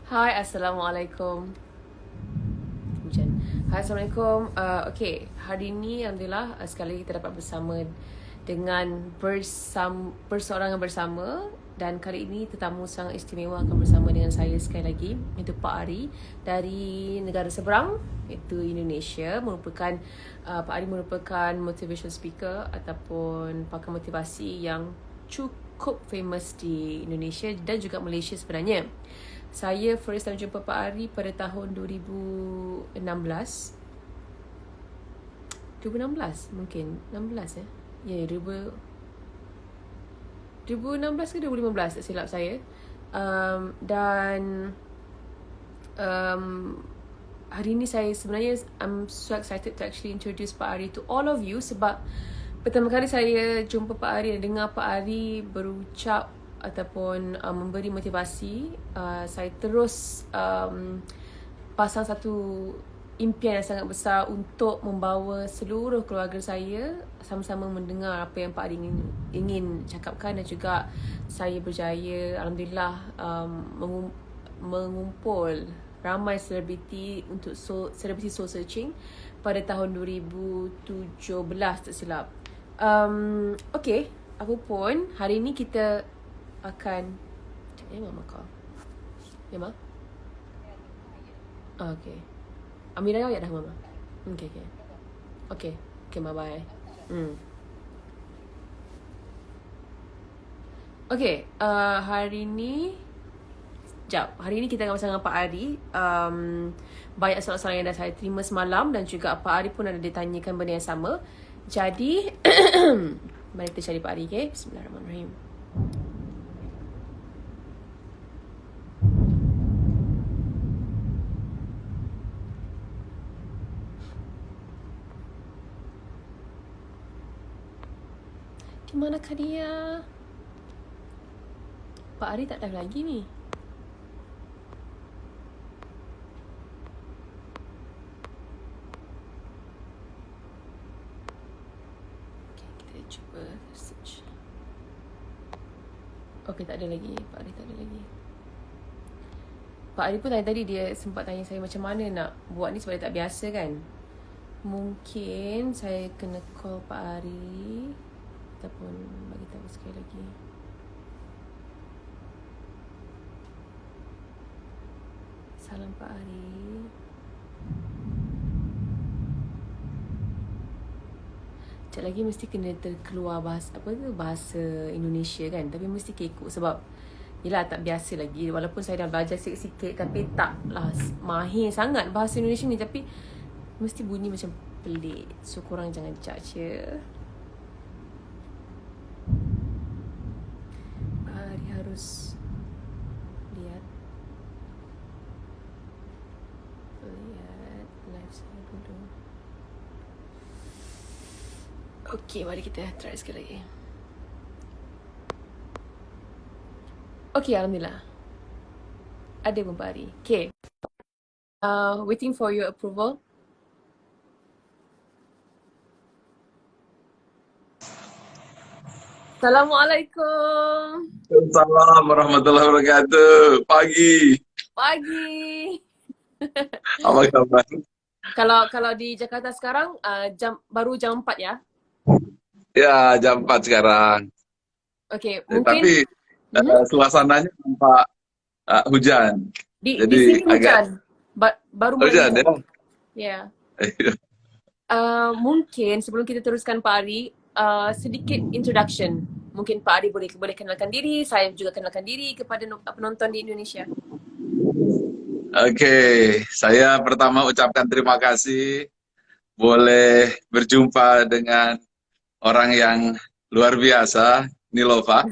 Hai, Assalamualaikum. Hujan. Hai, Assalamualaikum. Okay, hari ini Alhamdulillah sekali lagi kita dapat bersama dengan perseorangan bersama. Dan kali ini tetamu sangat istimewa akan bersama dengan saya sekali lagi, iaitu Pak Ari dari negara seberang, iaitu Indonesia. Pak Ari merupakan motivation speaker ataupun pakar motivasi yang cukup famous di Indonesia dan juga Malaysia sebenarnya. Saya first time jumpa Pak Ari pada tahun 2016. 2016 mungkin. 16 ya. Ya, 2016 ke 2015 tak silap saya. Dan hari ini saya sebenarnya I'm so excited to actually introduce Pak Ari to all of you, sebab pertama kali saya jumpa Pak Ari dan dengar Pak Ari berucap ataupun memberi motivasi, saya terus pasang satu impian yang sangat besar untuk membawa seluruh keluarga saya sama-sama mendengar apa yang Pak Ari ingin cakapkan, dan juga saya berjaya Alhamdulillah mengumpul ramai selebriti untuk celebrity soul searching pada tahun 2017 tak silap. Okay, apapun, hari ini kita akan... Ya, Mama call. Ya, Ma? Okay. Amira ayat dah, Mama? Okay. Okay, bye-bye. Okay, hari ni... hari ni kita akan bersama dengan Pak Ari. Banyak soalan-soalan yang dah saya terima semalam, dan juga Pak Ari pun ada ditanyakan benda yang sama. Jadi, mari kita cari Pak Ari, okay? Bismillahirrahmanirrahim. Di manakah dia? Pak Ari tak live lagi ni. Okay, kita cuba search. Okay, tak ada lagi. Pak Ari tak ada lagi. Pak Ari pun tadi dia sempat tanya saya macam mana nak buat ni sebab dia tak biasa kan. Mungkin saya kena call Pak Ari ataupun bagi tahu sekali lagi. Salam Pak Ari. Sekejap lagi mesti kena terkeluar bahasa Indonesia kan. Tapi mesti kekok sebab yelah tak biasa lagi. Walaupun saya dah belajar sikit-sikit, tapi taklah mahir sangat bahasa Indonesia ni. Tapi mesti bunyi macam pelik. So korang jangan judge je. Hari harus lihat live saya dulu. Okay, mari kita try sekali lagi. Okay, Alhamdulillah ada pun Pak Ari. Okay, waiting for your approval. Assalamualaikum. Assalamualaikum warahmatullahi wabarakatuh. Pagi. Apa kabar? Kalau di Jakarta sekarang baru jam 4 ya? Ya, jam 4 sekarang. Okay, mungkin Tapi suasananya nampak hujan. di Jadi sini agak hujan. Baru mulai hujan ya. Ya. Mungkin sebelum kita teruskan Pak Ari, sedikit introduction. Mungkin Pak Ari boleh kenalkan diri, saya juga kenalkan diri kepada penonton di Indonesia. Oke, saya pertama ucapkan terima kasih boleh berjumpa dengan orang yang luar biasa, Nilova.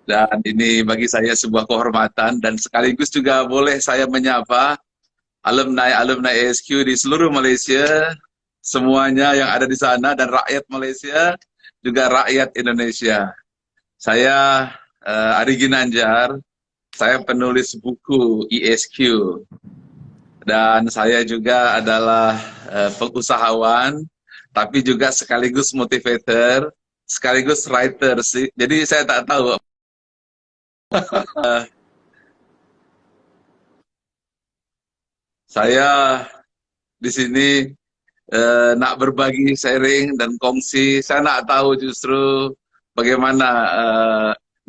Dan ini bagi saya sebuah kehormatan, dan sekaligus juga boleh saya menyapa alumni ASQ di seluruh Malaysia, semuanya yang ada di sana, dan rakyat Malaysia, juga rakyat Indonesia. Saya Ari Ginanjar, saya penulis buku ESQ, dan saya juga adalah pengusahawan, tapi juga sekaligus motivator, sekaligus writer sih. Jadi saya tak tahu Saya di sini nak berbagi sharing dan kongsi. Saya nak tahu justru bagaimana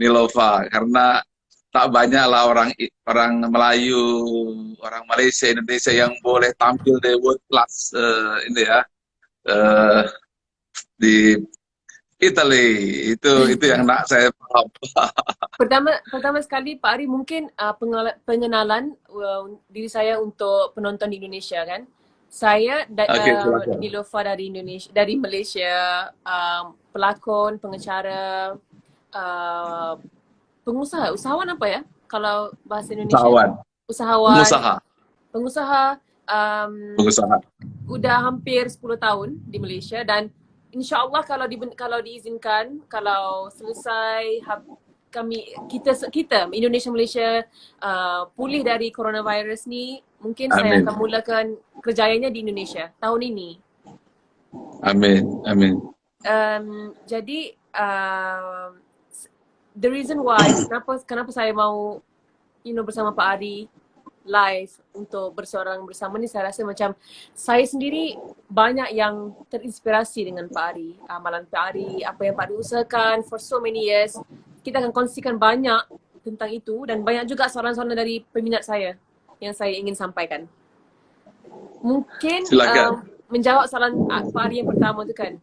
Nilova, karena tak banyaklah orang Melayu, orang Malaysia, Indonesia yang boleh tampil di world class ini ya eh, di Italy. Itu yang nak saya paham. Pertama sekali Pak Ari mungkin pengenalan diri saya untuk penonton di Indonesia kan. Saya Oke, silakan. Nilofa dari Indonesia, dari Malaysia, pelakon, pengacara, uh, pengusaha, usahawan apa ya? Kalau bahasa Indonesia, Usahawan, usahawan, pengusaha, pengusaha, pengusaha. udah hampir 10 tahun di Malaysia dan insya-Allah kalau diizinkan, kalau selesai kita Indonesia Malaysia pulih dari coronavirus ni, mungkin saya Amin, akan mulakan kerjayanya di Indonesia tahun ini. amin, amin. Jadi the reason why kenapa saya mau bersama Pak Ari live untuk berseorang bersama ni, saya rasa macam saya sendiri banyak yang terinspirasi dengan Pak Ari, amalan Pak Ari, apa yang Pak Ari usahakan for so many years. Kita akan kongsikan banyak tentang itu dan banyak juga soalan-soalan dari peminat saya yang saya ingin sampaikan. Mungkin Silakan. menjawab soalan Pak Ari yang pertama tu kan.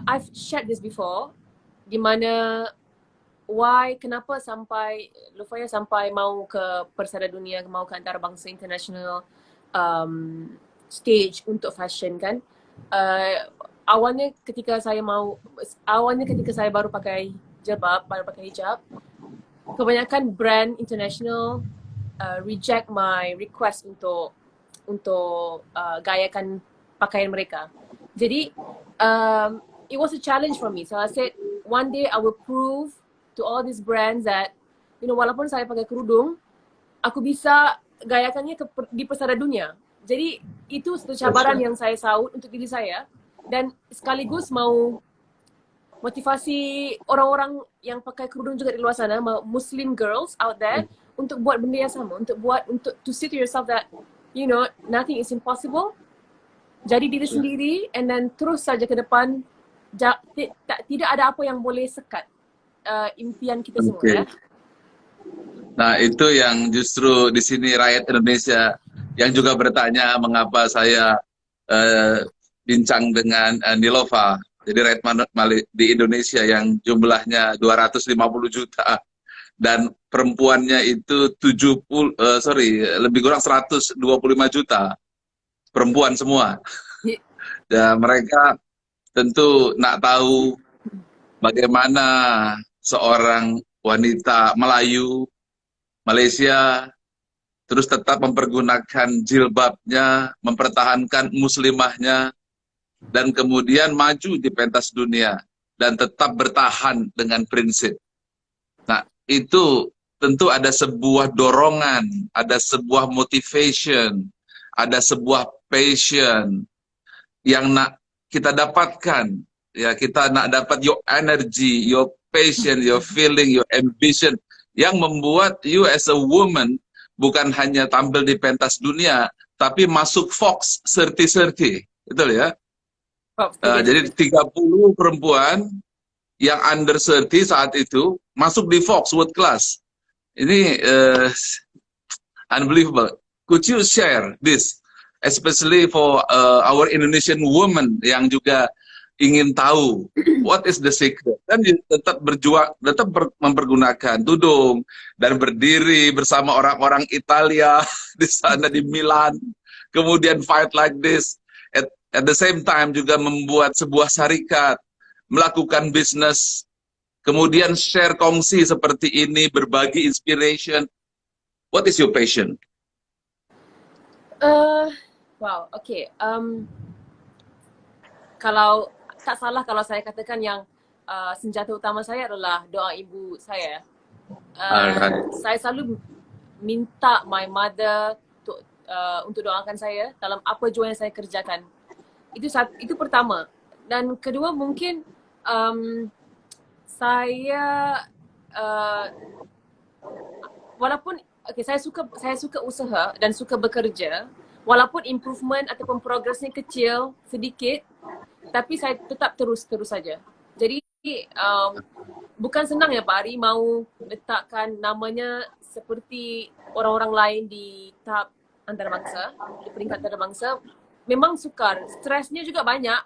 I've shared this before, di mana kenapa sampai Lufaya sampai mau ke Persada Dunia, mau ke antarabangsa international stage untuk fashion kan. Awalnya ketika saya baru pakai jilbab, baru pakai hijab, kebanyakan brand international reject my request untuk gayakan pakaian mereka. Jadi it was a challenge for me. So I said one day I will prove to all these brands that walaupun saya pakai kerudung, aku bisa gayakannya di Persada Dunia. Jadi itu satu cabaran yang saya saut untuk diri saya dan sekaligus mau motivasi orang-orang yang pakai kerudung juga di luar sana, Muslim girls out there, untuk buat benda yang sama, untuk to say to yourself that nothing is impossible. Jadi diri sendiri and then terus saja ke depan. Tidak ada apa yang boleh sekat impian kita semua ya. Nah, itu yang justru di sini rakyat Indonesia yang juga bertanya mengapa saya bincang dengan Nilova. Jadi rakyat di Indonesia yang jumlahnya 250 juta dan perempuannya itu lebih kurang 125 juta. Perempuan semua. Dan mereka tentu nak tahu bagaimana seorang wanita Melayu Malaysia terus tetap mempergunakan jilbabnya, mempertahankan muslimahnya, dan kemudian maju di pentas dunia dan tetap bertahan dengan prinsip. Nah, itu tentu ada sebuah dorongan, ada sebuah motivation, ada sebuah passion yang nak kita dapatkan. Ya, kita nak dapat your energy, your passion, your feeling, your ambition yang membuat you as a woman bukan hanya tampil di pentas dunia, tapi masuk Fox 30-30. Betul ya? Jadi 30 perempuan yang under 30 saat itu masuk di Fox World Class. Ini unbelievable. Could you share this, especially for our Indonesian women yang juga ingin tahu what is the secret, dan tetap berjuang, tetap mempergunakan tudung dan berdiri bersama orang-orang Italia di sana di Milan, kemudian fight like this, at the same time juga membuat sebuah syarikat, melakukan bisnis, kemudian share kongsi seperti ini, berbagi inspiration. What is your passion? Wow, okay. Kalau tak salah kalau saya katakan yang senjata utama saya adalah doa ibu saya. Saya selalu minta my mother untuk doakan saya dalam apa jua yang saya kerjakan. Itu pertama. Dan kedua mungkin saya walaupun okay, saya suka usaha dan suka bekerja, walaupun improvement ataupun progresnya kecil sedikit, tapi saya tetap terus saja. Jadi bukan senang ya Pak Ari mau letakkan namanya seperti orang-orang lain di tahap antarabangsa, di peringkat antarabangsa. Memang sukar, stresnya juga banyak.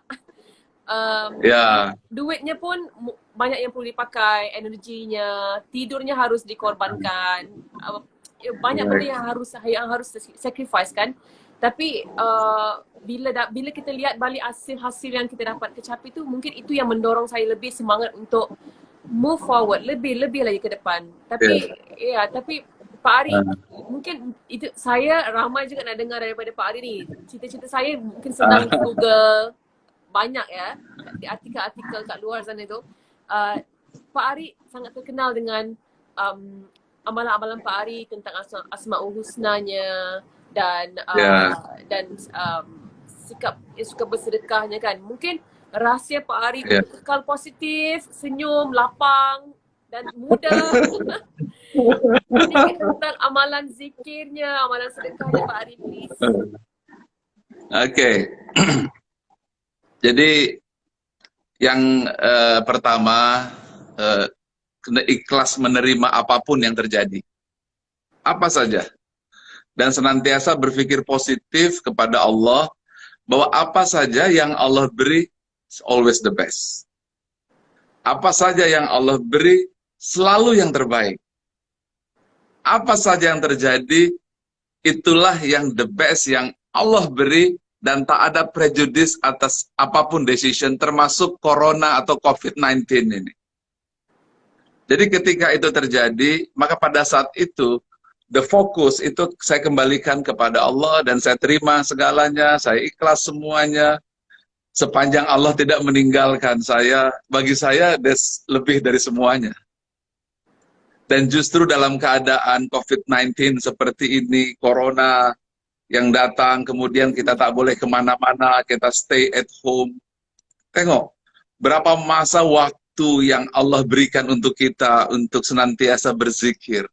Ya, Duitnya pun banyak yang perlu dipakai, energinya, tidurnya harus dikorbankan, banyak benda yang harus sacrifice kan. Tapi bila kita lihat balik hasil yang kita dapat kecapi itu, mungkin itu yang mendorong saya lebih semangat untuk move forward lebih lagi ke depan. Tapi tapi Pak Ari, mungkin itu saya ramai juga nak dengar daripada Pak Ari ni. Cita-cita saya mungkin senang di Google, banyak ya di artikel-artikel kat luar sana itu. Pak Ari sangat terkenal dengan amalan-amalan Pak Ari tentang Asmaul Husnanya dan sikap yang suka bersedekahnya kan. Mungkin rahsia Pak Ari untuk kekal positif, senyum, lapang dan muda. Sedikit tentang amalan zikirnya, amalan sedekahnya Pak Ari, please. Oke. Jadi yang pertama, kena ikhlas menerima apapun yang terjadi. Apa saja. Dan senantiasa berpikir positif kepada Allah, bahwa apa saja yang Allah beri, always the best. Apa saja yang Allah beri, selalu yang terbaik. Apa saja yang terjadi, itulah yang the best yang Allah beri, dan tak ada prejudice atas apapun decision, termasuk corona atau COVID-19 ini. Jadi ketika itu terjadi, maka pada saat itu, the focus itu saya kembalikan kepada Allah, dan saya terima segalanya, saya ikhlas semuanya, sepanjang Allah tidak meninggalkan saya. Bagi saya, lebih dari semuanya. Dan justru dalam keadaan COVID-19 seperti ini, corona yang datang, kemudian kita tak boleh kemana-mana, kita stay at home. Tengok, berapa masa waktu yang Allah berikan untuk kita, untuk senantiasa berzikir.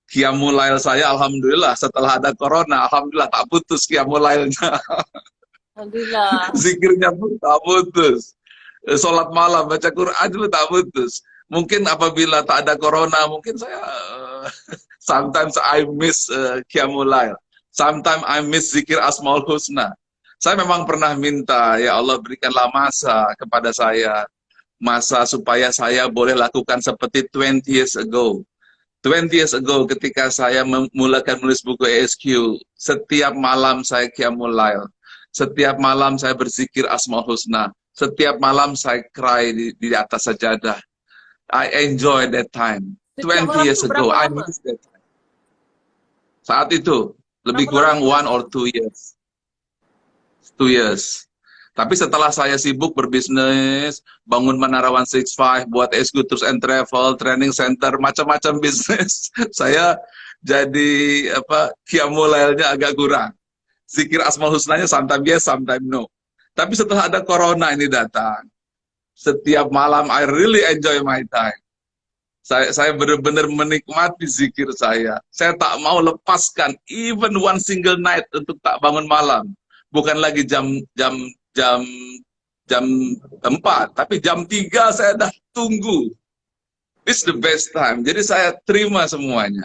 Qiyamul Lail saya, alhamdulillah, setelah ada corona, alhamdulillah tak putus Qiyamul Lailnya. Alhamdulillah. Zikirnya pun tak putus. Sholat malam, baca Quran dulu tak putus. Mungkin apabila tak ada corona, mungkin saya sometimes I miss Qiyamul Lail. Sometimes I miss zikir Asmaul Husna. Saya memang pernah minta, ya Allah berikanlah masa kepada saya. Masa supaya saya boleh lakukan seperti 20 years ago. 20 years ago ketika saya memulakan menulis buku ASQ, setiap malam saya Qiyamul Lail. Setiap malam saya berzikir Asmaul Husna. Setiap malam saya cry di atas sajadah. I enjoy that time. 20 years ago, I miss that time. Saat itu, lebih kurang 1 or 2 years. 2 years. Tapi setelah saya sibuk berbisnis, bangun Menara 165, buat ASQ Tours and Travel, training center, macam-macam bisnis, saya jadi Qiyamul Lailnya agak kurang. Zikir Asmaul Husnanya sometimes yes, sometimes no. Tapi setelah ada corona ini datang, setiap malam I really enjoy my time. Saya benar-benar menikmati zikir saya. Saya tak mau lepaskan even one single night untuk tak bangun malam. Bukan lagi jam 4, tapi jam 3 saya dah tunggu. It's the best time. Jadi saya terima semuanya.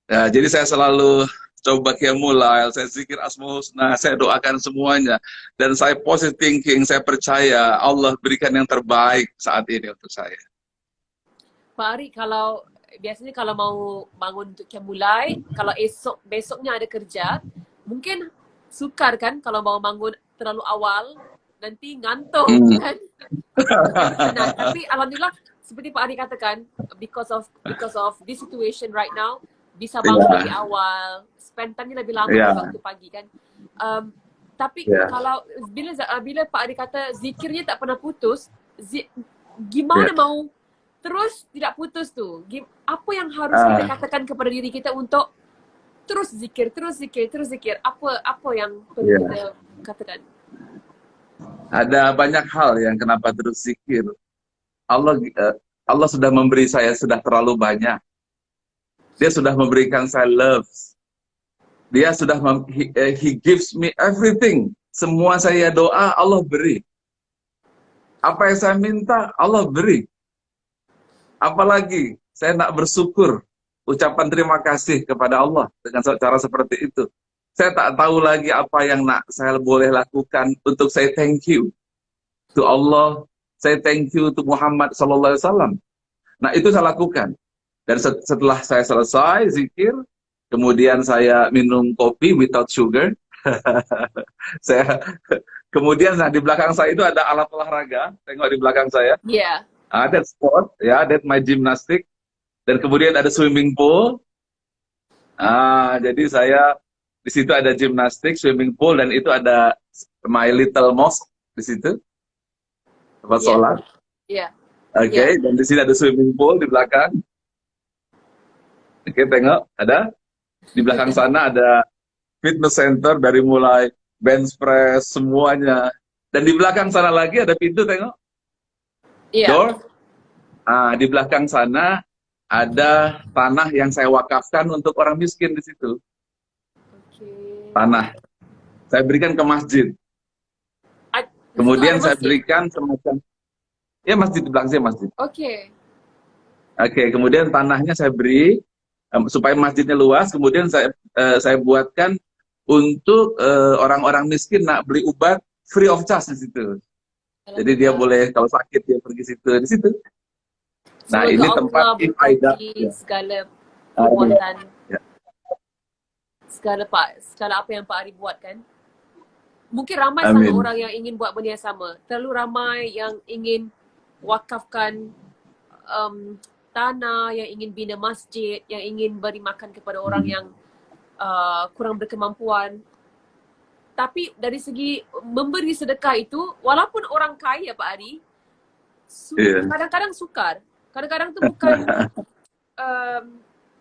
Ya, jadi saya selalu coba Qiyamul Lail, saya zikir Asmaul Husna, saya doakan semuanya. Dan saya positive thinking, saya percaya Allah berikan yang terbaik saat ini untuk saya. Pak Ari, biasanya kalau mau bangun untuk Qiyamul Lail, kalau besoknya ada kerja, mungkin sukar kan kalau mau bangun terlalu awal, nanti ngantuk kan. Nah, tapi alhamdulillah seperti Pak Ari katakan, because of this situation right now, bisa bangun lebih awal, spend time lebih lama di waktu pagi kan. Tapi kalau bila Pak Ari kata zikirnya tak pernah putus, gimana mau terus tidak putus tu? Apa yang harus kita katakan kepada diri kita untuk terus zikir? Apa yang perlu kita katakan? Ada banyak hal yang kenapa terus zikir. Allah sudah memberi saya sudah terlalu banyak. Dia sudah memberikan saya love. Dia sudah he gives me everything. Semua saya doa Allah beri. Apa yang saya minta Allah beri. Apalagi saya nak bersyukur, ucapan terima kasih kepada Allah dengan cara seperti itu. Saya tak tahu lagi apa yang nak saya boleh lakukan untuk saya thank you to Allah, saya thank you to Muhammad sallallahu alaihi wasallam. Nah, itu saya lakukan. Dan setelah saya selesai zikir, kemudian saya minum kopi without sugar. Saya kemudian, nah, di belakang saya itu ada alat olahraga. Tengok di belakang saya. Yeah. Ada sport, ya, that my gymnastic. Dan kemudian ada swimming pool. Jadi saya di situ ada gymnastik, swimming pool, dan itu ada my little mosque di situ, tempat sholat. Yeah. Oke, dan di sini ada swimming pool di belakang. Oke, tengok, ada. Di belakang sana ada fitness center dari mulai bench press, semuanya. Dan di belakang sana lagi ada pintu, tengok. Door. Di belakang sana ada tanah yang saya wakafkan untuk orang miskin di situ. Tanah. Saya berikan ke masjid. Kemudian saya berikan semacam, ya, masjid, di belakang saya masjid. Oke, kemudian tanahnya saya beri supaya masjidnya luas. Kemudian saya buatkan untuk orang-orang miskin nak beli obat free of charge di situ. Jadi dia boleh kalau sakit dia pergi di situ. Nah, ini tempat ibadah. Segala perbuatan, segala apa yang Pak Ari buat kan. Mungkin ramai sangat orang yang ingin buat benda yang sama. Terlalu ramai yang ingin wakafkan tanah, yang ingin bina masjid, yang ingin beri makan kepada orang yang kurang berkemampuan. Tapi dari segi memberi sedekah itu, walaupun orang kaya Pak Ari, kadang-kadang sukar. Kadang-kadang tu bukan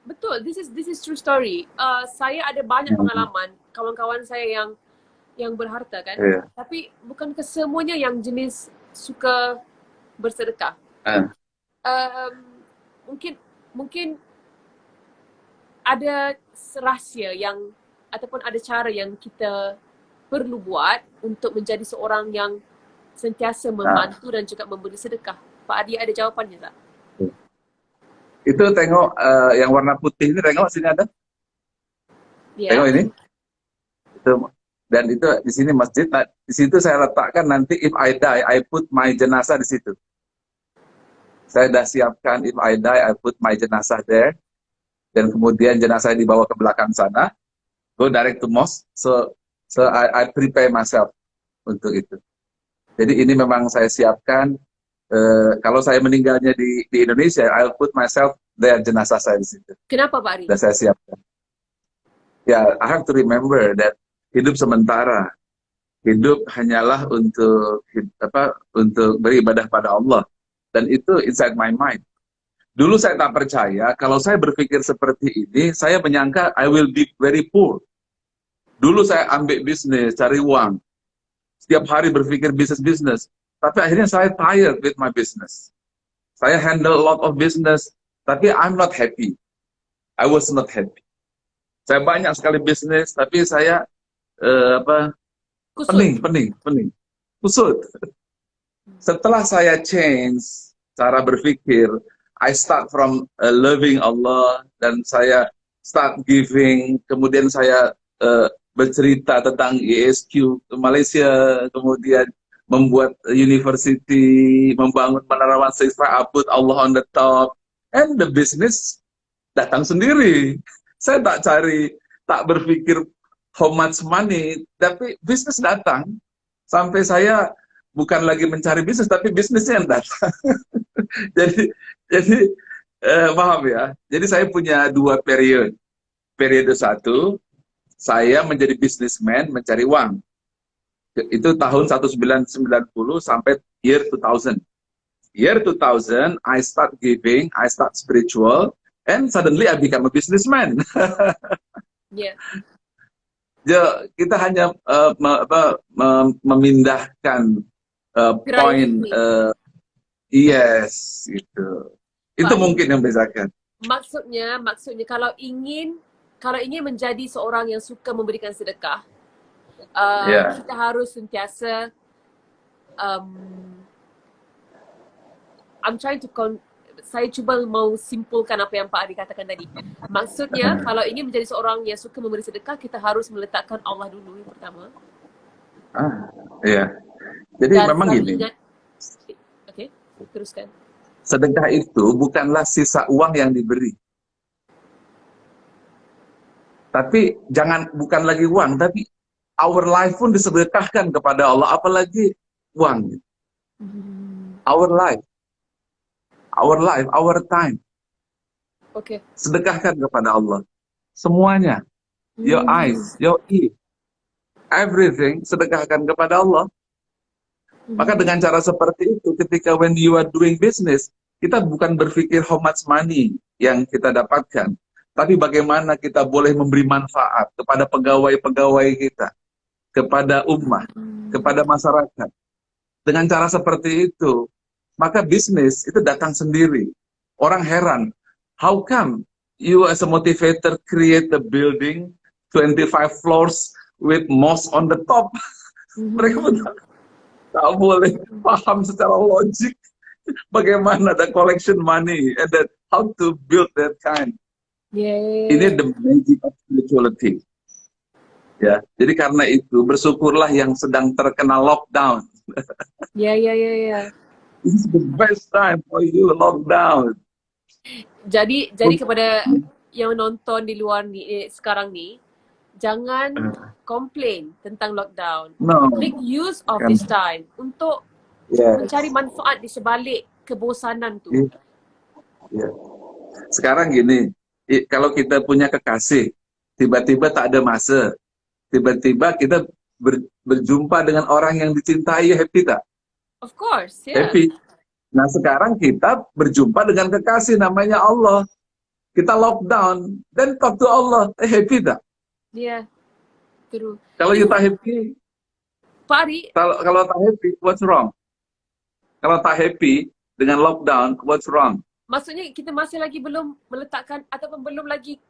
betul. This is true story. Saya ada banyak pengalaman kawan-kawan saya yang berharta kan, tapi bukan kesemuanya yang jenis suka bersedekah. Mungkin ada rahsia yang ataupun ada cara yang kita perlu buat untuk menjadi seorang yang sentiasa membantu dan juga memberi sedekah. Pak Adi ada jawapannya tak? Itu tengok yang warna putih ini, tengok sini ada. Tengok ini. Itu, dan itu di sini masjid. Nah, di situ saya letakkan nanti if I die, I put my jenazah di situ. Saya dah siapkan if I die, I put my jenazah there. Dan kemudian jenazah dibawa ke belakang sana, go direct to mosque. So I prepare myself untuk itu. Jadi ini memang saya siapkan. Kalau saya meninggalnya di Indonesia, I'll put myself there, jenazah saya di situ. Kenapa Pak Ari? Dan saya siapkan. Ya, I have to remember that hidup sementara, hidup hanyalah untuk beribadah pada Allah, dan itu inside my mind. Dulu saya tak percaya, kalau saya berpikir seperti ini, saya menyangka I will be very poor. Dulu saya ambil bisnis, cari uang, setiap hari berpikir bisnis. Tapi akhirnya saya tired with my business. Saya handle a lot of business, tapi I'm not happy. I was not happy. Saya banyak sekali bisnis, tapi saya pening. Kusut. Setelah saya change cara berpikir, I start from loving Allah, dan saya start giving, kemudian saya bercerita tentang ISQ ke Malaysia, kemudian membuat university, membangun menara mahasiswa, put Allah on the top, and the business datang sendiri. Saya tak berpikir how much money, tapi bisnis datang. Sampai saya bukan lagi mencari bisnis, tapi bisnisnya yang datang. jadi paham ya. Jadi saya punya dua periode. Periode satu, saya menjadi businessman, mencari uang. Itu tahun 1990 sampai year 2000. Year 2000, I start giving, I start spiritual, and suddenly I become a businessman. Kita hanya memindahkan poin, yes, itu mungkin yang membedakan. maksudnya kalau ingin menjadi seorang yang suka memberikan sedekah, Ya, kita harus sentiasa um, saya cuba mau simpulkan apa yang Pak Ari katakan tadi. Maksudnya, kalau ingin menjadi seorang yang suka memberi sedekah, kita harus meletakkan Allah dulu yang pertama. ya. Jadi Dan memang selalu gini, ingat, okay, teruskan. sedekah itu bukanlah sisa uang yang diberi. Tapi bukan lagi uang, tapi our life pun disedekahkan kepada Allah, apalagi uang. Our life, our time, Okay. sedekahkan kepada Allah. Semuanya, your eyes, your ear, everything, sedekahkan kepada Allah. Maka dengan cara seperti itu, ketika when you are doing business, kita bukan berpikir how much money yang kita dapatkan, tapi bagaimana kita boleh memberi manfaat kepada pegawai-pegawai kita, kepada ummah, kepada masyarakat. Dengan cara seperti itu, maka bisnis itu datang sendiri. Orang heran, how come you as a motivator create the building 25 floors with mosque on the top? Mereka pun tak boleh paham secara logik bagaimana the collection money and that how to build that kind. Yeah. Ini the magic of spirituality. Ya, jadi karena itu bersyukurlah yang sedang terkena lockdown. Ya. This is the best time for you lockdown. Jadi kepada yang nonton di luar ni sekarang ni, jangan komplain tentang lockdown. No. Make use of this time untuk mencari manfaat di sebalik kebosanan tu. Yeah. Sekarang gini, kalau kita punya kekasih, tiba-tiba tak ada masa, tiba-tiba kita berjumpa dengan orang yang dicintai, happy tak? Of course, yeah. Happy. Nah sekarang kita berjumpa dengan kekasih namanya Allah. Kita lockdown, then talk to Allah, happy tak? Yeah, true. Kalau you tak happy, Pak Ari, kalau tak happy, what's wrong? Kalau tak happy dengan lockdown, what's wrong? maksudnya kita masih lagi belum meletakkan ataupun belum lagi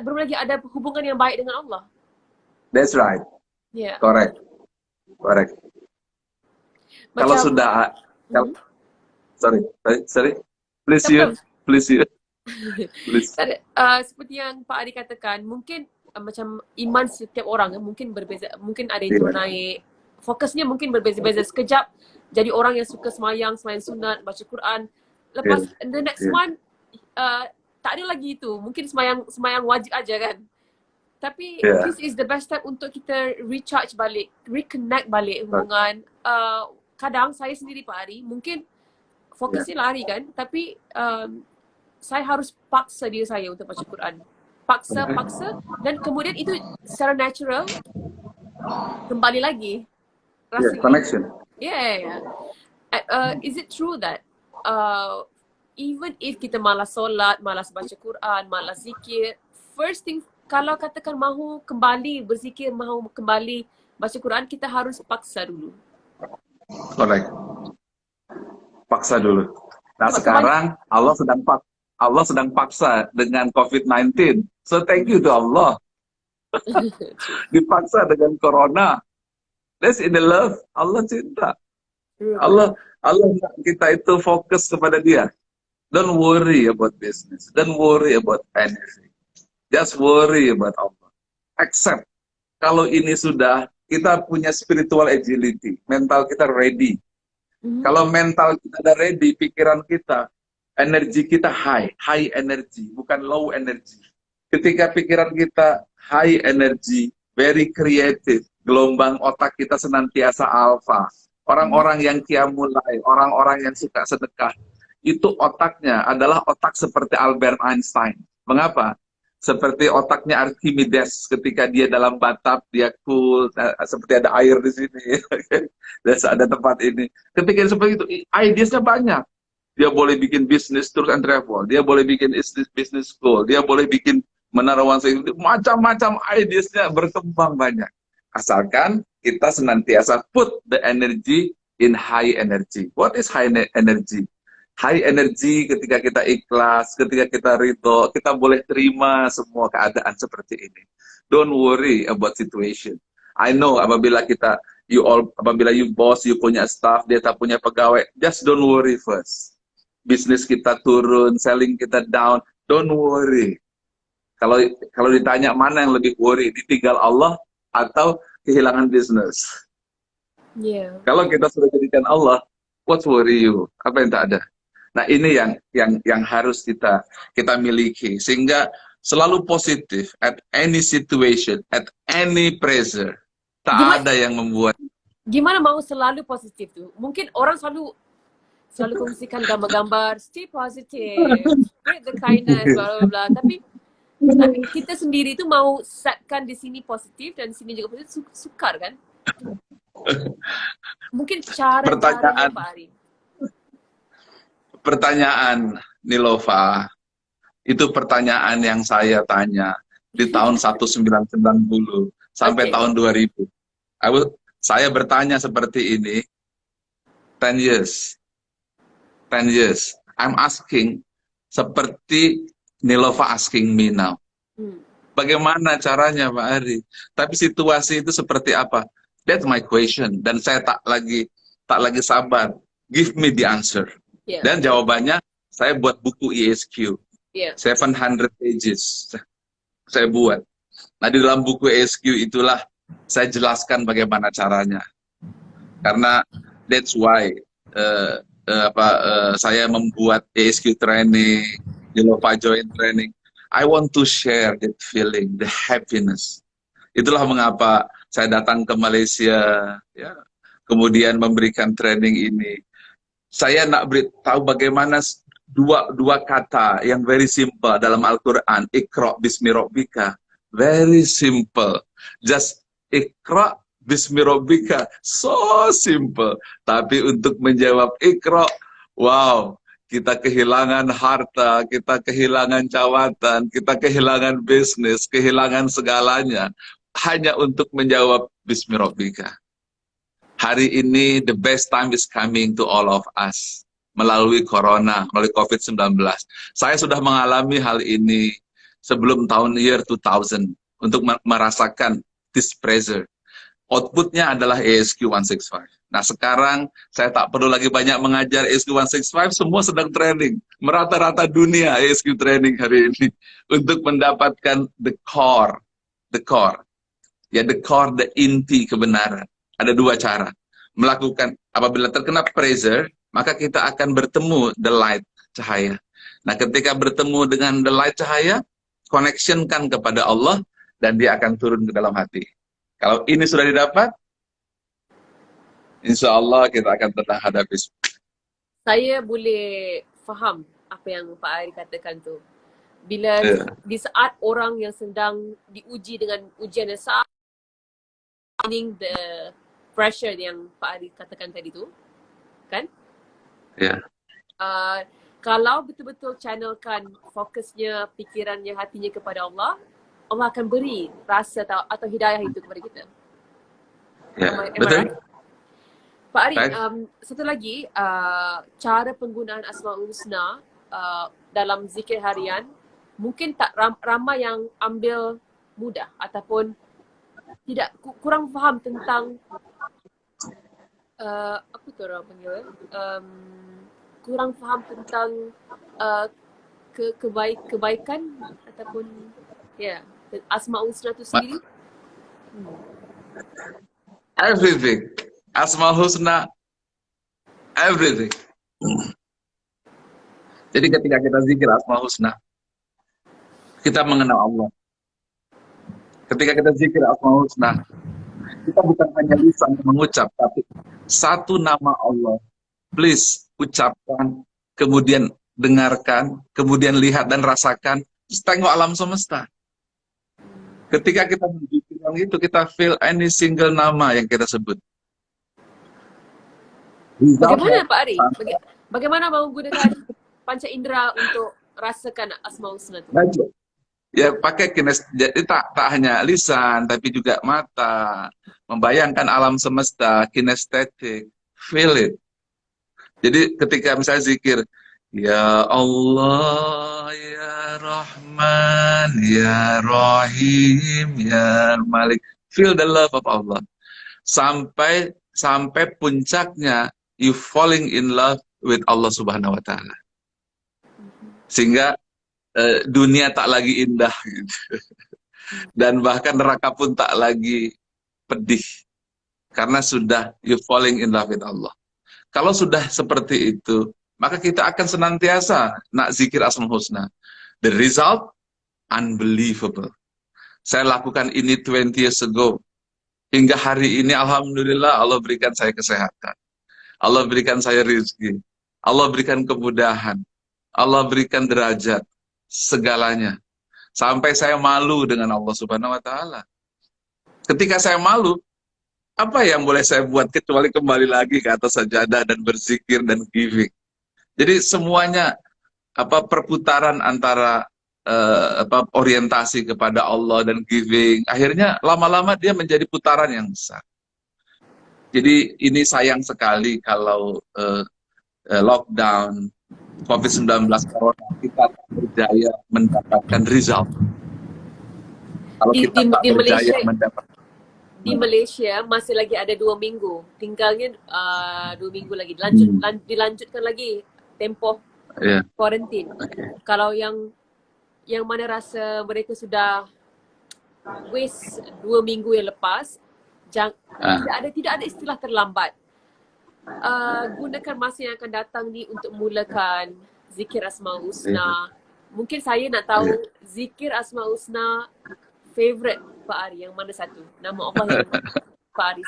belum lagi ada hubungan yang baik dengan Allah. That's right. Yeah. Correct. Kalau sudah, sorry, please you. Seperti yang Pak Ari katakan, mungkin macam iman setiap orang mungkin berbeza, mungkin ada yang turun naik, fokusnya mungkin berbeza-beza. Sekejap jadi orang yang suka semayang sunat, baca Quran. Lepas the next month tak ada lagi itu. Mungkin semayang wajib aja kan. Tapi this is the best time untuk kita recharge balik, reconnect balik hubungan. Kadang saya sendiri Pak Ari, mungkin fokusnya lari kan, tapi saya harus paksa diri saya untuk baca Quran. Paksa dan kemudian itu secara natural kembali lagi. Connection. Yeah. Is it true that even if kita malas solat, malas baca Quran, malas zikir, first thing kalau katakan mahu kembali berzikir, mahu kembali baca Quran, kita harus paksa dulu. Correct. Paksa dulu. Nah sekarang Allah sedang paksa dengan COVID-19. So thank you to Allah. Dipaksa dengan corona. That's in the love. Allah cinta. Allah kita itu fokus kepada Dia. Don't worry about business. Don't worry about anything. Just worry about Allah. Accept. Kalau ini sudah, kita punya spiritual agility. Mental kita ready. Kalau mental kita udah ready, pikiran kita, energi kita high energy, bukan low energy. Ketika pikiran kita high energy, very creative, gelombang otak kita senantiasa alpha. Orang-orang yang qiyamulai, orang-orang yang suka sedekah, itu otaknya adalah otak seperti Albert Einstein. Mengapa? Seperti otaknya Archimedes ketika dia dalam bathtub, dia cool, seperti ada air di sini, ada tempat ini. Ketika seperti itu, ideasnya banyak. Dia boleh bikin bisnis tour and travel, dia boleh bikin business school, dia boleh bikin menara macam-macam ideasnya berkembang banyak. Asalkan kita senantiasa put the energy in high energy. What is high energy? high energy ketika kita ikhlas, ketika kita ridho, kita boleh terima semua keadaan seperti ini. Don't worry about situation. I know apabila apabila you boss, you punya staff, dia tak punya pegawai, just don't worry first. Bisnis kita turun, selling kita down, don't worry. Kalau ditanya mana yang lebih worry, ditinggal Allah atau kehilangan bisnis? Yeah. Kalau kita sudah jadikan Allah, what worry you? Apa yang tak ada? Nah, ini yang harus kita miliki, sehingga selalu positif at any situation, at any pressure. Tak ada yang membuat. Gimana mau selalu positif tuh? Mungkin orang selalu kongsikan gambar-gambar, stay positive, spread the kindness, bla bla bla. Tapi kita sendiri itu mau setkan di sini positif dan di sini juga positif, sukar kan? Mungkin cara-caranya Pak Ari. Pertanyaan Nilova, itu pertanyaan yang saya tanya di tahun 1990 sampai tahun 2000. Saya bertanya seperti ini 10 years. I'm asking seperti Nilova asking me now. Bagaimana caranya Pak Ari? Tapi situasi itu seperti apa? That's my question. Dan saya tak lagi sabar. Give me the answer. Yeah. Dan jawabannya, saya buat buku ESQ. Yeah. 700 pages. Saya buat. Nah, di dalam buku ESQ itulah saya jelaskan bagaimana caranya. Karena that's why saya membuat ESQ training, Nilova Join training. I want to share that feeling, the happiness. Itulah mengapa saya datang ke Malaysia, ya, kemudian memberikan training ini. Saya nak beritahu bagaimana dua kata yang very simple dalam Al-Quran. Iqra bismi rabbika. Very simple. Just Iqra bismi rabbika. So simple. Tapi untuk menjawab Iqra, wow, kita kehilangan harta, kita kehilangan jawatan, kita kehilangan bisnis, kehilangan segalanya. Hanya untuk menjawab bismi rabbika. Hari ini the best time is coming to all of us. Melalui corona, melalui COVID-19. Saya sudah mengalami hal ini sebelum year 2000 untuk merasakan this pressure. Outputnya adalah ESQ 165. Nah, sekarang saya tak perlu lagi banyak mengajar ESQ 165, semua sedang training. Merata-rata dunia ESQ training hari ini untuk mendapatkan the core. Ya, the core, the inti kebenaran. Ada dua cara. Melakukan, apabila terkena pressure, maka kita akan bertemu the light, cahaya. Nah, ketika bertemu dengan the light, cahaya, connectionkan kepada Allah, dan dia akan turun ke dalam hati. Kalau ini sudah didapat, insya Allah kita akan tenang hadapi. Saya boleh faham apa yang Pak Ari katakan tu. Bila di saat orang yang sedang diuji dengan ujian yang sangat, the pressure yang Pak Ari katakan tadi tu, kan? Ya. Kalau betul-betul channelkan fokusnya, pikirannya, hatinya kepada Allah, Allah akan beri rasa atau hidayah itu kepada kita. Ya, Am I betul. right? Pak Ari, Right. satu lagi, cara penggunaan Asmaul Husna dalam zikir harian, mungkin tak ramai yang ambil mudah ataupun tidak kurang faham tentang apa tu orang panggil, kurang faham tentang kebaikan ataupun Asmaul Husna itu sendiri. Everything. Asmaul Husna, everything. Jadi ketika kita zikir Asmaul Husna, kita mengenal Allah. Ketika kita zikir Asmaul Husna, kita bukan hanya lisan mengucap, tapi satu nama Allah. Please ucapkan, kemudian dengarkan, kemudian lihat dan rasakan, terus tengok alam semesta. Ketika kita menzikirkan itu, kita feel any single nama yang kita sebut. Bagaimana Pak Ari? Bagaimana menggunakan panca indera untuk rasakan Asmaul Husna itu? Ya, pakai jadi tak hanya lisan, tapi juga mata, membayangkan alam semesta, kinestetik, feel it. Jadi ketika misalnya zikir, Ya Allah, Ya Rahman, Ya Rahim, Ya Malik. Feel the love of Allah. Sampai puncaknya you falling in love with Allah Subhanahu wa taala. Sehingga dunia tak lagi indah gitu. Dan bahkan neraka pun tak lagi pedih karena sudah you falling in love with Allah. Kalau sudah seperti itu, maka kita akan senantiasa nak zikir Asmaul Husna. The result unbelievable. Saya lakukan ini 20 years ago. Hingga hari ini alhamdulillah Allah berikan saya kesehatan. Allah berikan saya rezeki. Allah berikan kemudahan. Allah berikan derajat segalanya. Sampai saya malu dengan Allah Subhanahu wa taala. Ketika saya malu, apa yang boleh saya buat kecuali kembali lagi ke atas sajadah dan berzikir dan giving. Jadi semuanya perputaran antara orientasi kepada Allah dan giving, akhirnya lama-lama dia menjadi putaran yang besar. Jadi ini sayang sekali kalau lockdown COVID-19 Corona kita tak berjaya mendapatkan result. Kalau kita tak berjaya mendapatkan di Malaysia masih lagi ada 2 minggu, tinggalnya 2 minggu lagi, dilanjutkan lagi tempoh quarantine. Kalau yang mana rasa mereka sudah waste 2 minggu yang lepas, tidak ada istilah terlambat. Gunakan masa yang akan datang ni untuk mulakan zikir Asmaul Husna. Mungkin saya nak tahu zikir Asmaul Husna favorite Pak Ari yang mana satu? Nama Allah yang Pak Ari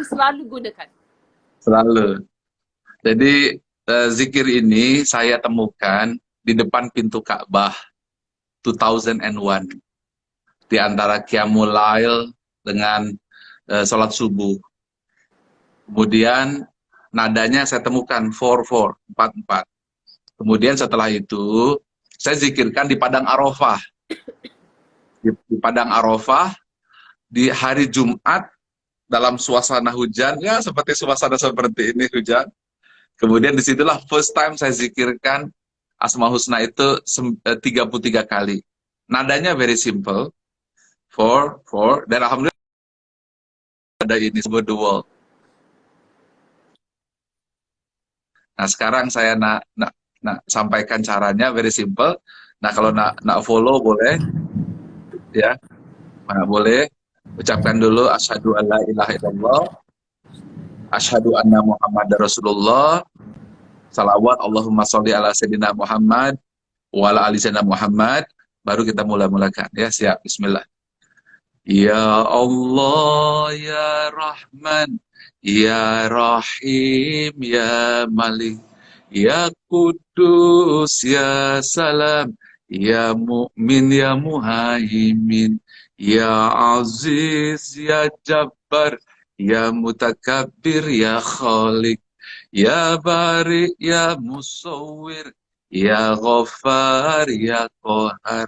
selalu gunakan. Selalu. Jadi zikir ini saya temukan di depan pintu Ka'bah 2001 di antara Qiyamul Lail dengan sholat subuh. Kemudian nadanya saya temukan 4-4. Kemudian setelah itu saya zikirkan di Padang Arafah. Di Padang Arafah di hari Jumat dalam suasana hujan, ya seperti suasana seperti ini hujan. Kemudian disitulah first time saya zikirkan Asmaul Husna itu 33 kali. Nadanya very simple, 4, dan alhamdulillah ada ini sebut the world. Nah sekarang saya nak sampaikan caranya very simple. Nah kalau nak follow boleh, ya, boleh. Ucapkan dulu asyhadu alla ilaha illallah, asyhadu anna Muhammadar Rasulullah, salawat Allahumma sholli ala sayyidina Muhammad wa ala ali sayyidina Muhammad. Baru kita mulakan, ya. Siap, bismillah. Ya Allah, ya Rahman, ya Rahim, ya Malik, ya Kudus, ya Salam, ya Mu'min, ya Muhaimin, ya Aziz, ya Jabbar, ya Mutakabbir, ya Khalik, ya Bari, ya Musawwir, ya Ghaffar, ya Qahar,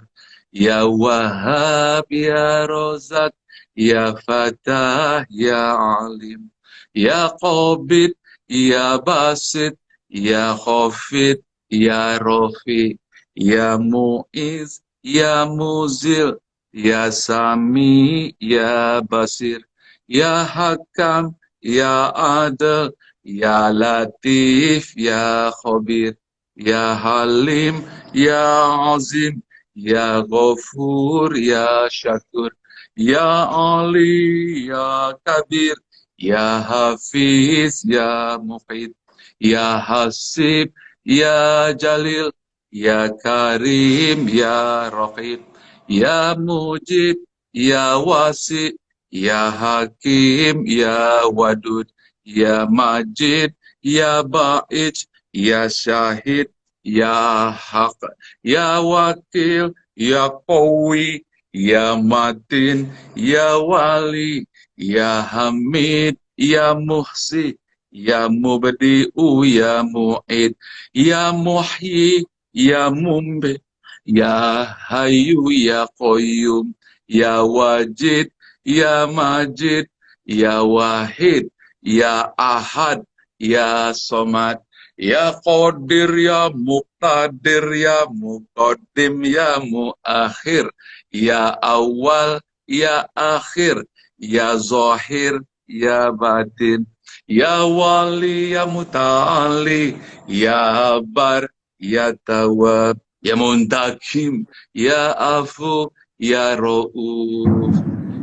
ya Wahhab, ya Rozak, ya Fatah, ya Alim, ya Qabid, ya Basit, ya Khafid, ya Rafi, ya Mu'iz, ya Muzil, ya Sami, ya Basir, ya Hakam, ya Adil, ya Latif, ya Khabir, ya Halim, ya Azim, ya Ghafur, ya Syakur, ya Ali, ya Kabir, ya Hafiz, ya Muqid, ya Hasib, ya Jalil, ya Karim, ya Raqib, ya Mujib, ya Wasi, ya Hakim, ya Wadud, ya Majid, ya Ba'ij, ya Syahid, ya Haq, ya Wakil, ya Qawi, ya Matin, ya Wali, ya Hamid, ya Muhsi, ya Mubdi'u, ya Mu'id, ya Muhyi, ya Mumbi, ya Hayyu, ya Qayyum, ya Wajid, ya Majid, ya Wahid, ya Ahad, ya Somad, Ya Qadir, Ya Muqtadir, Ya Muqaddim, Ya Muakhir, Ya Awal, Ya Akhir, Ya Zahir, Ya Batin, Ya Wali, Ya Muta'ali, Ya Bar, Ya Tawab, Ya Muntakim, Ya Afu, Ya Ra'uf,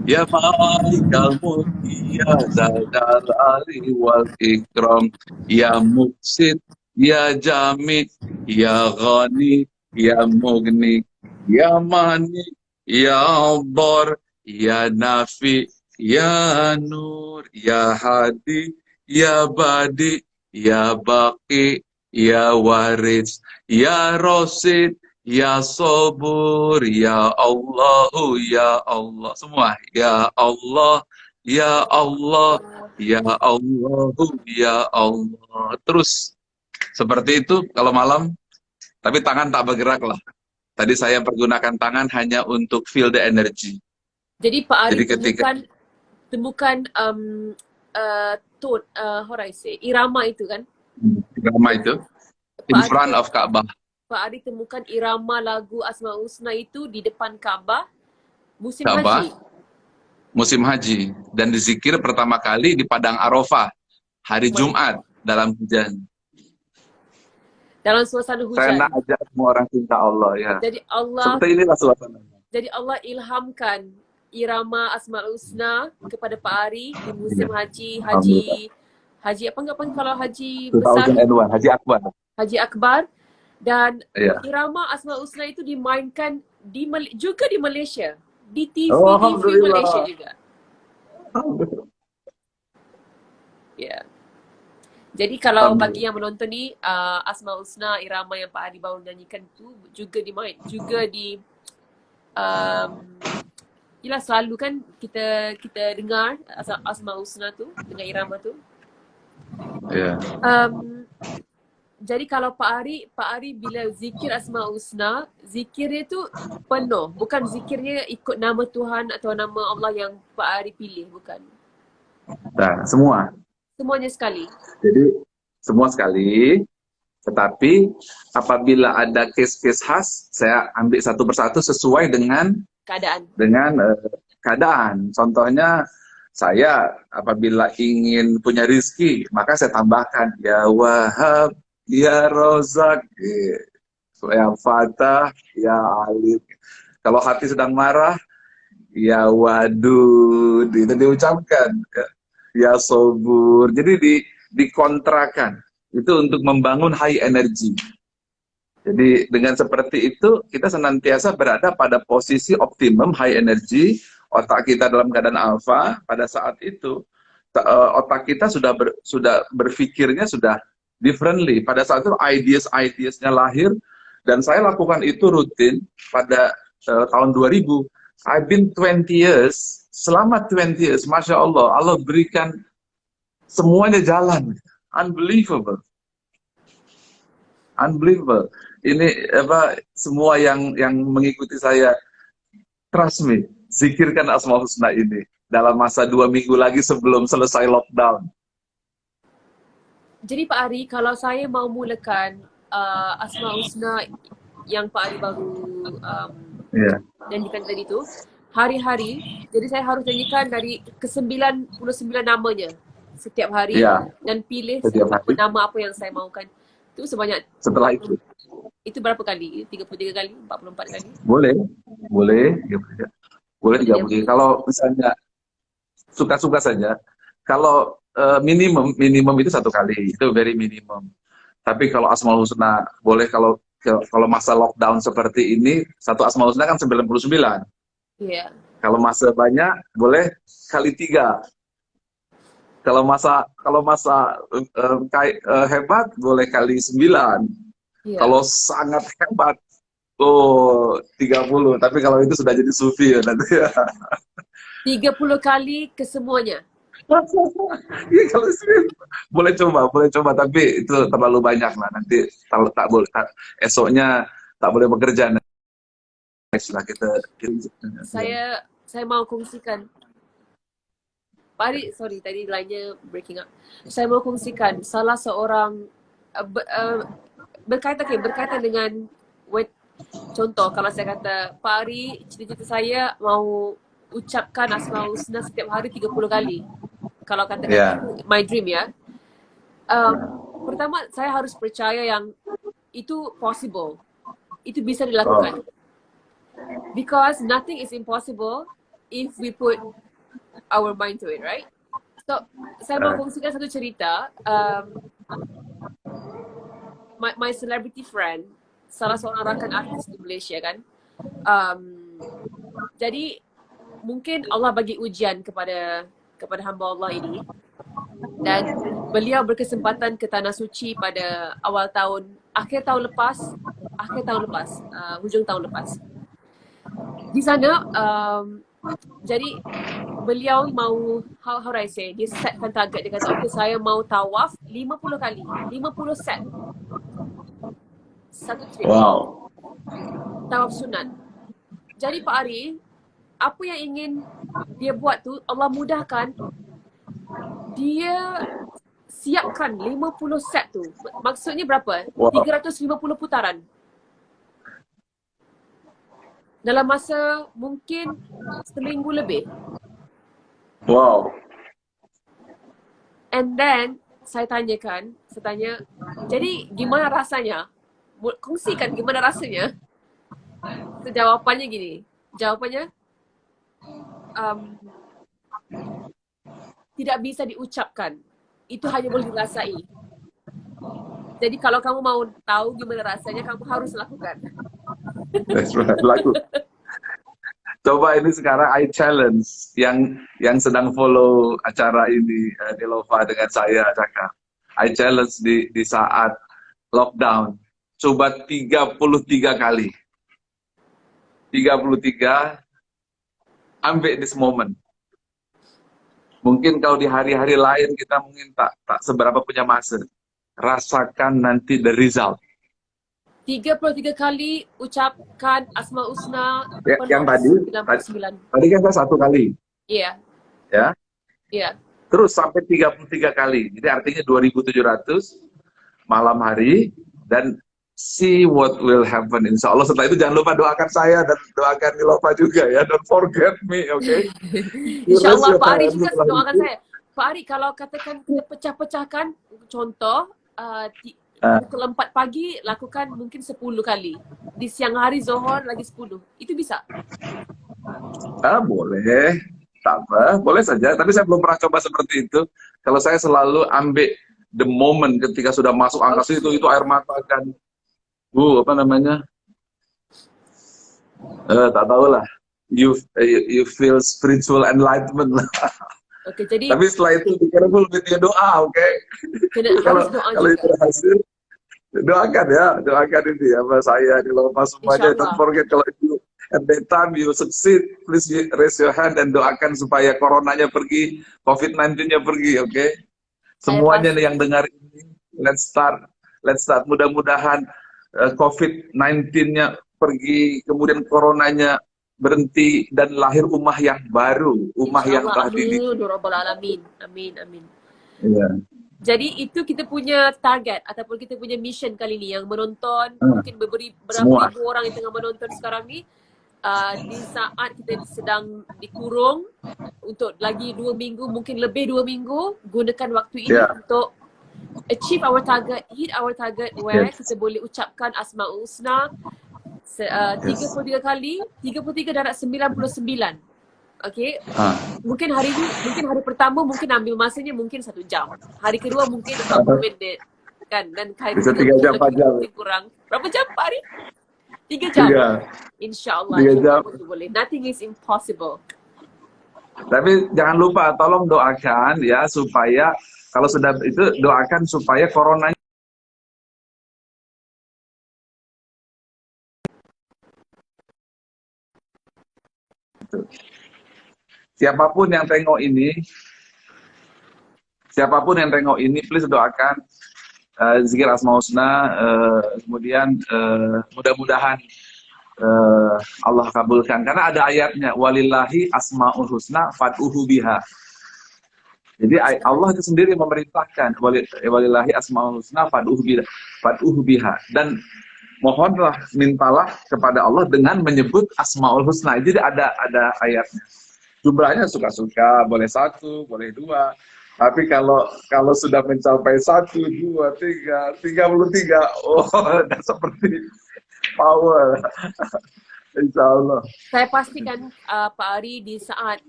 Ya Malikal Mulki, Ya Zadal Ali wal Ikram, Ya Muksid, Ya Jamid, Ya Ghani, Ya Mugni, Ya Mani, Ya Bar, Ya Nafi, Ya Nur, Ya Hadi, Ya Badi, Ya Baqi, Ya Waris, Ya Rosid, Ya Sabur, Ya Allahu, Ya Allah. Semua. Ya Allah, Ya Allah, Ya Allahu, Ya Allah. Terus seperti itu kalau malam, tapi tangan tak bergerak lah. Tadi saya pergunakan tangan hanya untuk feel the energy. Jadi Pak Ari Jadi ketika temukan tone, how do I say, irama itu kan? drama itu, in Pak Ari front of Ka'bah, Pak Ari temukan irama lagu Asmaul Husna itu di depan Kaabah musim Ka'bah, haji. musim haji. Dan dizikir pertama kali di Padang Arafah, hari My Jumat, God. dalam hujan. Dalam suasana Saya hujan. nak ajak semua orang cinta Allah ya. Jadi Allah Seperti inilah suasananya. ilhamkan irama Asmaul Husna kepada Pak Ari di Iya. musim haji Alhamdulillah. haji apa kalau haji besar 2001, Haji Akbar. Haji Akbar, dan Iya. irama Asmaul Husna itu dimainkan juga di Malaysia, di Oh, TV Malaysia Alhamdulillah. juga. Ya. Jadi kalau bagi yang menonton ni, Asmaul Husna irama yang Pak Ari baru nyanyikan tu juga um, yelah selalu kan kita dengar Asmaul Husna tu dengan irama tu. Iya. Jadi kalau Pak Ari bila zikir Asmaul Husna, zikirnya tu penuh, bukan zikirnya ikut nama Tuhan atau nama Allah yang Pak Ari pilih, bukan. Nah, semua. Semuanya sekali. Jadi semua sekali. Tetapi apabila ada case-case khas, saya ambil satu persatu sesuai dengan keadaan. Contohnya saya apabila ingin punya rizki, maka saya tambahkan ya Wahab, ya Rozak, ya Fatah, ya Alim. Kalau hati sedang marah, ya Wadud, itu diucapkan. Ya Sobur. Jadi dikontrakan. Itu untuk membangun high energy. Jadi dengan seperti itu kita senantiasa berada pada posisi optimum high energy, otak kita dalam keadaan alpha. Pada saat itu otak kita sudah berpikirnya sudah differently. Pada saat itu ideasnya lahir, dan saya lakukan itu rutin pada tahun 2000. I've been 20 years. Selama 20 years, Masya Allah, Allah berikan semuanya jalan. Unbelievable. Ini semua yang mengikuti saya, trust me, zikirkan Asmaul Husna ini dalam masa 2 minggu lagi sebelum selesai lockdown. Jadi Pak Ari, kalau saya mau mulakan Asmaul Husna yang Pak Ari baru nyanyikan tadi tu, hari-hari, jadi saya harus nyanyikan dari ke-99 namanya setiap hari, dan pilih nama apa yang saya mahukan. Itu sebanyak, setelah itu berapa kali? 33 kali? 44 kali? Boleh 30 kali. Kalau misalnya suka-suka saja. Kalau minimum itu 1 kali, itu very minimum. Tapi kalau Asmaul Husna boleh, kalau masa lockdown seperti ini, satu Asmaul Husna kan 99. Iya. Kalau masa banyak boleh kali 3. Kalau masa hebat boleh kali 9. Yeah. Kalau sangat hebat 30. Tapi kalau itu sudah jadi sufi ya nanti ya. 30 kali ke semuanya. Iya, kalau boleh coba, tapi itu terlalu banyak lah, nanti tak boleh, esoknya tak boleh bekerja. Nah, saya mau kongsikan. Pak Ari, sorry tadi line-nya breaking up. Saya mau kongsikan salah seorang berkaitan dengan contoh kalau saya kata Pak Ari, cita-cita saya mau ucapkan Asmaul Husna setiap hari 30 kali. Kalau katakan Ya. itu my dream ya. Pertama saya harus percaya yang itu possible. Itu bisa dilakukan. Because nothing is impossible if we put our mind to it, right? So, saya mau kongsikan satu cerita. My celebrity friend, salah seorang rakan artis di Malaysia kan. Jadi mungkin Allah bagi ujian kepada hamba Allah ini, dan beliau berkesempatan ke Tanah Suci pada akhir tahun lepas, hujung tahun lepas. Di sana, jadi beliau mau, how do I say, dia setkan target, dia kata, okay, saya mau tawaf 50 kali, 50 set. Satu trip. Wow. Tawaf sunat. Jadi Pak Ari, apa yang ingin dia buat tu, Allah mudahkan. Dia siapkan 50 set tu. Maksudnya berapa? Wow. 350 putaran. Dalam masa mungkin seminggu lebih. Wow. And then, saya tanya, jadi gimana rasanya? Kongsikan gimana rasanya? So, jawapannya gini. Jawapannya, tidak bisa diucapkan. Itu hanya boleh dirasai. Jadi kalau kamu mau tahu gimana rasanya, kamu harus lakukan. That's right. Laku. Coba ini sekarang I challenge yang sedang follow acara ini Nilova dengan saya, Cakap. I challenge di saat lockdown. Coba 33 kali. 33, ambil this moment. Mungkin kalau di hari-hari lain kita mungkin tak seberapa punya masa. Rasakan nanti the result. 33 kali ucapkan Asmaul Husna. Yang tadi kan saya 1 kali. Iya. Ya. Iya. Terus sampai 33 kali. Jadi artinya 2.700 malam hari, dan see what will happen. Insya Allah setelah itu jangan lupa doakan saya dan doakan Nilova juga ya. Don't forget me, oke? Okay? Insya Allah Pak Ari juga doakan saya. Pak Ari, kalau katakan kita pecah-pecahkan, contoh pukul 4 pagi lakukan mungkin 10 kali. Di siang hari Zohor lagi 10. Itu bisa? Boleh. Tak apa, boleh saja. Tapi saya belum pernah coba seperti itu. Kalau saya selalu ambil the moment ketika sudah masuk angka itu air mata kan. Apa namanya? Tak tahu lah. You feel spiritual enlightenment lah. Oke, jadi. Tapi setelah itu be careful with your doa, oke? Harus doa kalau itu berhasil, doakan ini ya, saya di Nilova semuanya. Don't forget, kalau itu at that time you succeed, please raise your hand dan doakan supaya coronanya pergi, COVID-19-nya pergi, oke? Semuanya nih yang dengar ini, let's start. Mudah-mudahan COVID-19-nya pergi, kemudian coronanya berhenti, dan lahir ummah yang baru, ummah yang telah Amin. Iya. Jadi itu kita punya target ataupun kita punya mission kali ini, yang menonton mungkin berapa ribu orang yang tengah menonton sekarang ni, di saat kita sedang dikurung untuk lagi 2 minggu, mungkin lebih 2 minggu, gunakan waktu ini untuk achieve our target, hit our target, where kita boleh ucapkan Asmaul Husna 33 kali, 33 darab 99. Okay, mungkin hari pertama mungkin ambil masanya mungkin 1 jam, hari kedua mungkin 40 minit kan, dan hari bisa 3 jam, 4 jam kurang berapa jam Pak Ari? 3 jam. InsyaAllah 3 jam. Boleh. Nothing is impossible. Tapi jangan lupa, tolong doakan ya, supaya kalau sudah itu, doakan supaya coronanya siapapun yang tengok ini, please doakan zikir Asmaul Husna, kemudian mudah-mudahan Allah kabulkan, karena ada ayatnya, walillahi asmaul husna fad'uhu biha. Jadi Allah itu sendiri memerintahkan walillahi asmaul husna fad'uhu biha, dan mohonlah, mintalah kepada Allah dengan menyebut asmaul husna. Jadi ada ayatnya. Jumlahnya suka-suka, boleh satu, boleh dua. Tapi kalau sudah mencapai 1, 2, 3, 33, oh, udah seperti power. Insya Allah. Saya pastikan Pak Ari di saat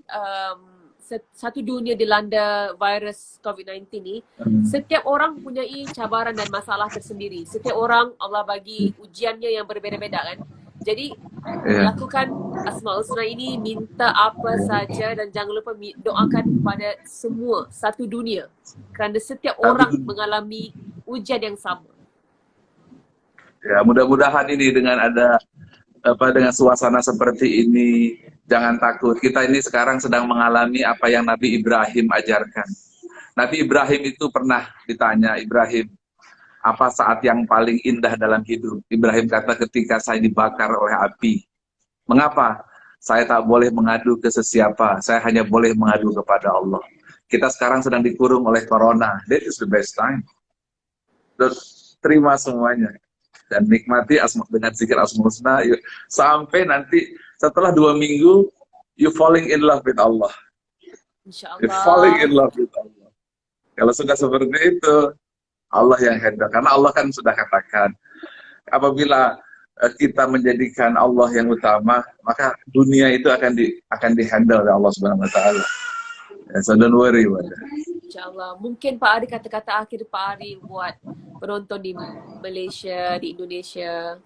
satu dunia dilanda virus COVID-19 ni, setiap orang mempunyai cabaran dan masalah tersendiri. Setiap orang Allah bagi ujiannya yang berbeza-beza kan. Jadi lakukan Asmaul Husna ini, minta apa saja dan jangan lupa doakan kepada semua satu dunia. Kerana setiap orang mengalami ujian yang sama. Ya, mudah-mudahan ini dengan dengan suasana seperti ini, jangan takut. Kita ini sekarang sedang mengalami apa yang Nabi Ibrahim ajarkan. Nabi Ibrahim itu pernah ditanya, Ibrahim, apa saat yang paling indah dalam hidup? Ibrahim kata, ketika saya dibakar oleh api. Mengapa? Saya tak boleh mengadu ke sesiapa, saya hanya boleh mengadu kepada Allah. Kita sekarang sedang dikurung oleh corona. That is the best time. Terus terima semuanya. Dan nikmati dengan zikir Asmaul Husna sampai nanti setelah 2 minggu you falling in love with Allah. InsyaAllah. You falling in love with Allah. Kalau sudah seperti itu, Allah yang handle. Karena Allah kan sudah katakan, apabila kita menjadikan Allah yang utama, maka dunia itu akan dihandle oleh Allah Subhanahu Wa Taala. So don't worry about that. InsyaAllah. Mungkin Pak Ari kata-kata akhir Pak Ari buat penonton di Malaysia, di Indonesia.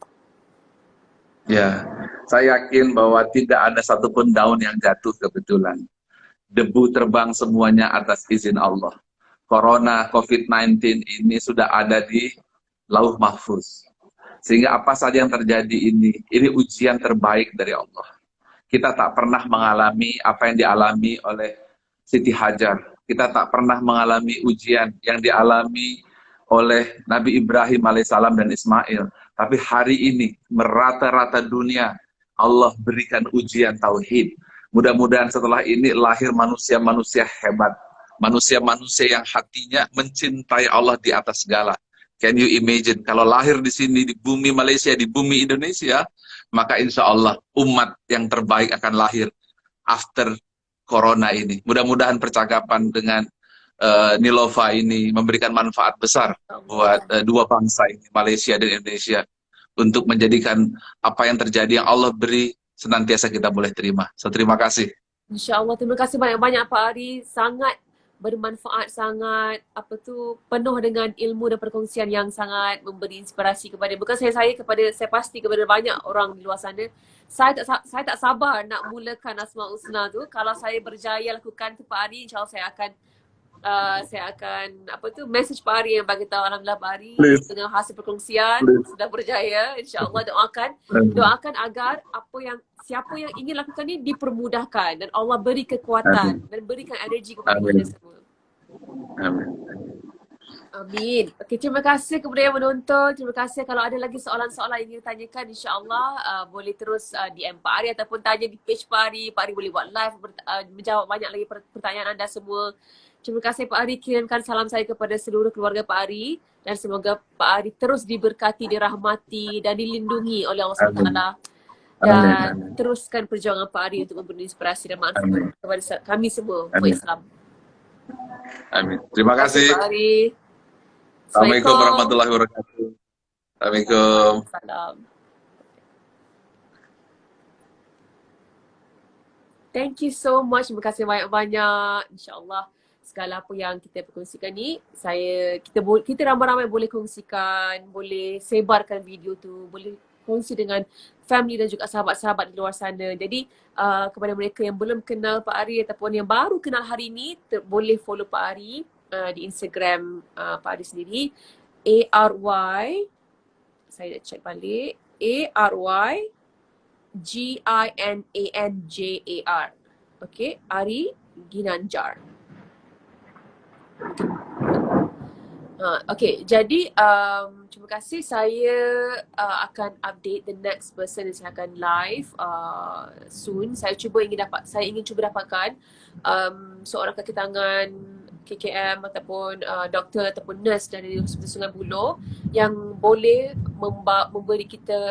Ya, saya yakin bahwa tidak ada satupun daun yang jatuh kebetulan. Debu terbang semuanya atas izin Allah. Corona, COVID-19 ini sudah ada di Lauh Mahfuz. Sehingga apa saja yang terjadi ini ujian terbaik dari Allah. Kita tak pernah mengalami apa yang dialami oleh Siti Hajar. Kita tak pernah mengalami ujian yang dialami oleh Nabi Ibrahim alaihissalam dan Ismail. Tapi hari ini merata-rata dunia Allah berikan ujian tauhid. Mudah-mudahan setelah ini lahir manusia-manusia hebat. Manusia-manusia yang hatinya mencintai Allah di atas segala. Can you imagine kalau lahir di sini, di bumi Malaysia, di bumi Indonesia, maka insya Allah umat yang terbaik akan lahir after Corona ini. Mudah-mudahan percakapan dengan Nilova ini memberikan manfaat besar buat dua bangsa ini, Malaysia dan Indonesia, untuk menjadikan apa yang terjadi yang Allah beri senantiasa kita boleh terima. So, terima kasih. InsyaAllah, terima kasih banyak-banyak Pak Ari. Sangat bermanfaat, sangat penuh dengan ilmu dan perkongsian yang sangat memberi inspirasi kepada, bukan saya pasti kepada banyak orang di luar sana. Saya tak sabar nak mulakan Asmaul Husna tu. Kalau saya berjaya lakukan tu Pak Ari, insyaAllah saya akan message Pak Ari yang bagi tahu, alhamdulillah Pak Ari dengan hasil perkongsian sudah berjaya. InsyaAllah doakan agar siapa yang ingin lakukan ni dipermudahkan dan Allah beri kekuatan dan berikan energi kepada kita semua. Amin. Amin. Okey, terima kasih kepada yang menonton. Terima kasih. Kalau ada lagi soalan-soalan yang ingin tanyakan, insya-Allah boleh terus DM Pak Ari ataupun tanya di page Pak Ari. Pak Ari boleh buat live menjawab banyak lagi pertanyaan anda semua. Terima kasih Pak Ari. Kirimkan salam saya kepada seluruh keluarga Pak Ari dan semoga Pak Ari terus diberkati, dirahmati dan dilindungi oleh Allah SWT. Dan teruskan perjuangan Pak Ari untuk memberi inspirasi dan manfaat kepada kami semua umat Islam. Amin. Terima kasih. Pak Ari. Assalamualaikum warahmatullahi wabarakatuh. Assalamualaikum. Salam. Thank you so much. Terima kasih banyak-banyak. InsyaAllah segala apa yang kita perkongsikan ni, kita ramai-ramai boleh kongsikan, boleh sebarkan video tu, boleh kongsi dengan family dan juga sahabat-sahabat di luar sana. Jadi kepada mereka yang belum kenal Pak Ari ataupun yang baru kenal hari ni, boleh follow Pak Ari di Instagram Pak Ari sendiri, ARY, saya dah check balik, ARY Ginanjar. Okay, Ari Ginanjar. Okay, jadi terima kasih. Saya akan update the next person yang saya akan live soon. Saya ingin cuba dapatkan seorang kaki tangan KKM ataupun doktor ataupun nurse dari Hospital Sungai Buloh yang boleh memberi kita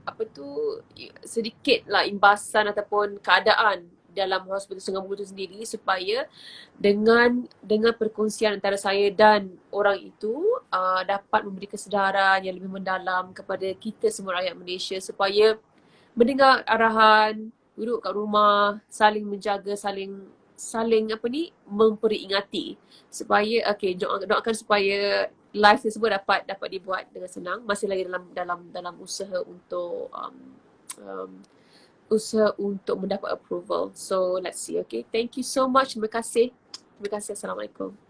apa tu sedikit lah imbasan ataupun keadaan dalam Hospital Sungai Buloh itu sendiri, supaya dengan perkongsian antara saya dan orang itu dapat memberi kesedaran yang lebih mendalam kepada kita semua rakyat Malaysia, supaya mendengar arahan, duduk kat rumah, saling menjaga, saling apa ni, memperingati, supaya doakan supaya live tersebut dapat dibuat dengan senang, masih lagi dalam usaha untuk mendapat approval. So let's see. Okay, thank you so much. Terima kasih. Assalamualaikum.